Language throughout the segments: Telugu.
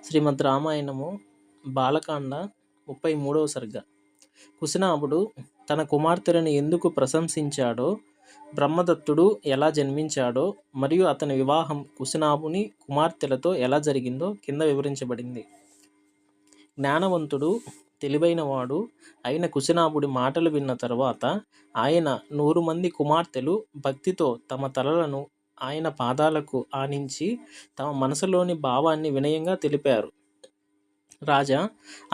శ్రీమద్ రామాయణము బాలకాండ 33వ సర్గ. కుశనాభుడు తన కుమార్తెలను ఎందుకు ప్రశంసించాడో, బ్రహ్మదత్తుడు ఎలా జన్మించాడో మరియు అతని వివాహం కుశనాభుని కుమార్తెలతో ఎలా జరిగిందో కింద వివరించబడింది. జ్ఞానవంతుడు, తెలివైనవాడు అయిన కుశనాభుడి మాటలు విన్న తరువాత ఆయన 100 మంది కుమార్తెలు భక్తితో తమ తలలను ఆయన పాదాలకు ఆనించి తమ మనసులోని భావాన్ని వినయంగా తెలిపారు. రాజా,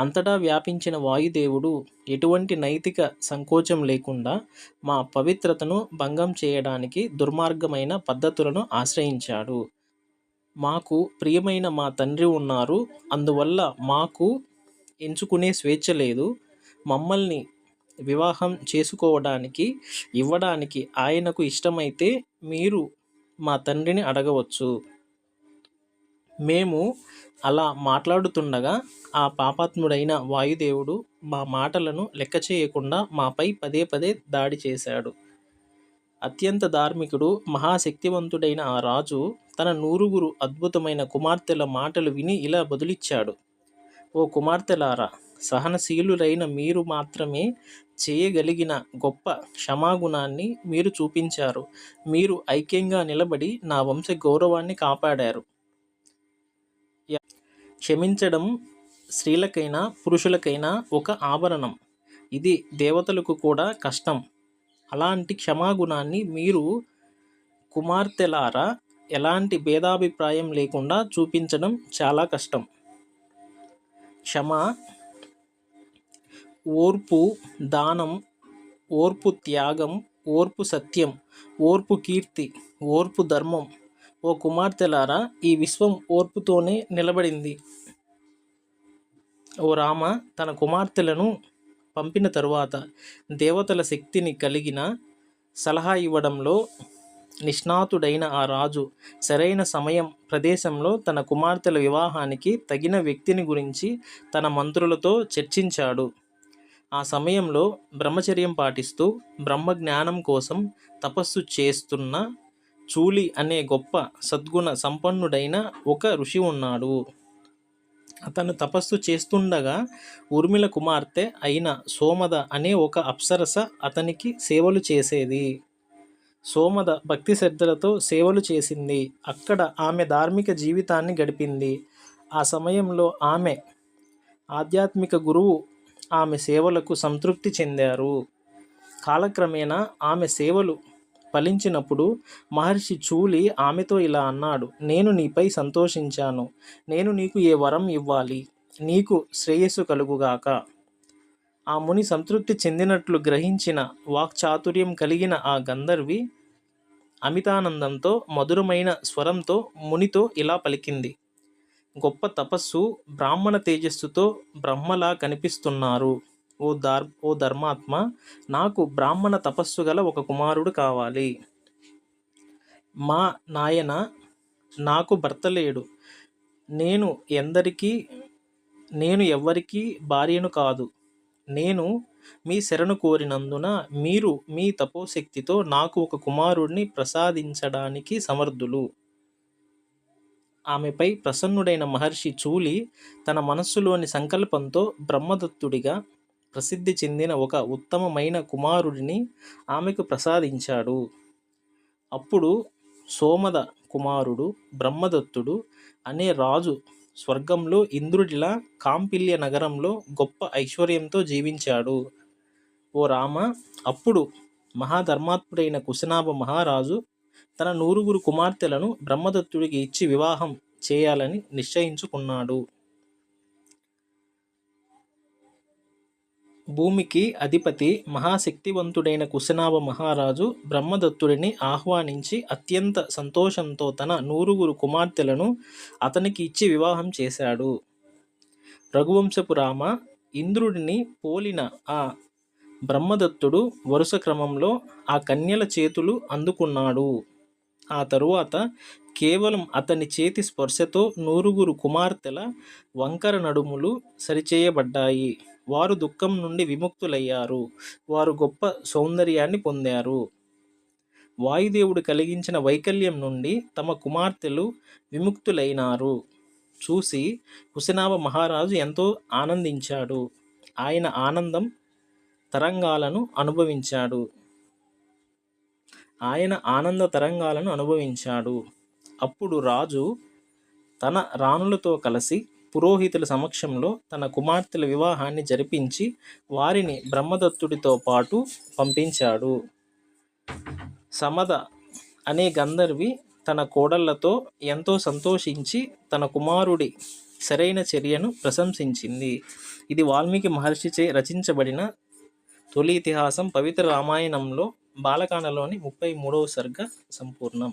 అంతటా వ్యాపించిన వాయుదేవుడు ఎటువంటి నైతిక సంకోచం లేకుండా మా పవిత్రతను భంగం చేయడానికి దుర్మార్గమైన పద్ధతులను ఆశ్రయించాడు. మాకు ప్రియమైన మా తండ్రి ఉన్నారు, అందువల్ల మాకు ఎంచుకునే స్వేచ్ఛ లేదు. మమ్మల్ని వివాహం చేసుకోవడానికి ఇవ్వడానికి ఆయనకు ఇష్టమైతే మీరు మా తండ్రిని అడగవచ్చు. మేము అలా మాట్లాడుతుండగా ఆ పాపాత్ముడైన వాయుదేవుడు మా మాటలను లెక్క చేయకుండా మాపై పదే పదే దాడి చేశాడు. అత్యంత ధార్మికుడు, మహాశక్తివంతుడైన ఆ రాజు తన 100 అద్భుతమైన కుమార్తెల మాటలు విని ఇలా బదులిచ్చాడు. ఓ కుమార్తెలారా, సహనశీలురైన మీరు మాత్రమే చేయగలిగిన గొప్ప క్షమాగుణాన్ని మీరు చూపించారు. మీరు ఐక్యంగా నిలబడి నా వంశ గౌరవాన్ని కాపాడారు. క్షమించడం స్త్రీలకైనా పురుషులకైనా ఒక ఆభరణం. ఇది దేవతలకు కూడా కష్టం. అలాంటి క్షమాగుణాన్ని మీరు కుమార్తెలారా ఎలాంటి భేదాభిప్రాయం లేకుండా చూపించడం చాలా కష్టం. క్షమ, ఓర్పు, దానం, ఓర్పు, త్యాగం, ఓర్పు, సత్యం, ఓర్పు, కీర్తి, ఓర్పు, ధర్మం. ఓ కుమార్తెలారా, ఈ విశ్వం ఓర్పుతోనే నిలబడింది. ఓ రామ, తన కుమార్తెలను పంపిన తరువాత దేవతల శక్తిని కలిగిన సలహా ఇవ్వడంలో నిష్ణాతుడైన ఆ రాజు సరైన సమయం, ప్రదేశంలో తన కుమార్తెల వివాహానికి తగిన వ్యక్తిని గురించి తన మంత్రులతో చర్చించాడు. ఆ సమయంలో బ్రహ్మచర్యం పాటిస్తూ బ్రహ్మజ్ఞానం కోసం తపస్సు చేస్తున్న చూలి అనే గొప్ప సద్గుణ సంపన్నుడైన ఒక ఋషి ఉన్నాడు. అతను తపస్సు చేస్తుండగా ఊర్మిళ కుమార్తె అయిన సోమద అనే ఒక అప్సరస అతనికి సేవలు చేసేది. సోమద భక్తి శ్రద్ధలతో సేవలు చేసింది. అక్కడ ఆమె ధార్మిక జీవితాన్ని గడిపింది. ఆ సమయంలో ఆమె ఆధ్యాత్మిక గురువు ఆమె సేవలకు సంతృప్తి చెందారు. కాలక్రమేణా ఆమె సేవలు ఫలించినప్పుడు మహర్షి చూలి ఆమెతో ఇలా అన్నాడు. నేను నీపై సంతోషించాను. నేను నీకు ఏ వరం ఇవ్వాలి? నీకు శ్రేయస్సు కలుగుగాక. ఆ ముని సంతృప్తి చెందినట్లు గ్రహించిన వాక్చాతుర్యం కలిగిన ఆ గంధర్వి అమితానందంతో మధురమైన స్వరంతో మునితో ఇలా పలికింది. గొప్ప తపస్సు, బ్రాహ్మణ తేజస్సుతో బ్రహ్మలా కనిపిస్తున్నారు. ఓ ధర్మాత్మ, నాకు బ్రాహ్మణ తపస్సు గల ఒక కుమారుడు కావాలి. మా నాయన, నాకు భర్త లేడు. నేను ఎవ్వరికీ భార్యను కాదు. నేను మీ శరణు కోరినందున మీరు మీ తపోశక్తితో నాకు ఒక కుమారుడిని ప్రసాదించడానికి సమర్థులు. ఆమెపై ప్రసన్నుడైన మహర్షి చూలి తన మనస్సులోని సంకల్పంతో బ్రహ్మదత్తుడిగా ప్రసిద్ధి చెందిన ఒక ఉత్తమమైన కుమారుడిని ఆమెకు ప్రసాదించాడు. అప్పుడు సోమద కుమారుడు బ్రహ్మదత్తుడు అనే రాజు స్వర్గంలో ఇంద్రుడిలా కాంపిల్య నగరంలో గొప్ప ఐశ్వర్యంతో జీవించాడు. ఓ రామ, అప్పుడు మహాధర్మాత్ముడైన కుశనాభ మహారాజు తన 100 కుమార్తెలను బ్రహ్మదత్తుడికి ఇచ్చి వివాహం చేయాలని నిశ్చయించుకున్నాడు. భూమికి అధిపతి మహాశక్తివంతుడైన కుశనాభ మహారాజు బ్రహ్మదత్తుడిని ఆహ్వానించి అత్యంత సంతోషంతో తన 100 కుమార్తెలను అతనికి ఇచ్చి వివాహం చేశాడు. రఘువంశపు రామ, ఇంద్రుడిని పోలిన ఆ బ్రహ్మదత్తుడు వరుస క్రమంలో ఆ కన్యల చేతులు అందుకున్నాడు. ఆ తరువాత కేవలం అతని చేతి స్పర్శతో 100 కుమార్తెల వంకర నడుములు సరిచేయబడ్డాయి. వారు దుఃఖం నుండి విముక్తులయ్యారు. వారు గొప్ప సౌందర్యాన్ని పొందారు. వాయుదేవుడు కలిగించిన వైకల్యం నుండి తమ కుమార్తెలు విముక్తులైనారు. చూసి కుశనాభ మహారాజు ఎంతో ఆనందించాడు. ఆయన ఆనంద తరంగాలను అనుభవించాడు. అప్పుడు రాజు తన రాణులతో కలిసి పురోహితుల సమక్షంలో తన కుమార్తెల వివాహాన్ని జరిపించి వారిని బ్రహ్మదత్తుడితో పాటు పంపించాడు. సమద అనే గంధర్వి తన కోడళ్లతో ఎంతో సంతోషించి తన కుమారుడి సరైన చర్యను ప్రశంసించింది. ఇది వాల్మీకి మహర్షిచే రచించబడిన తొలి ఇతిహాసం. పవిత్ర రామాయణంలో బాలకాండలోని 33వ సర్గ సంపూర్ణం.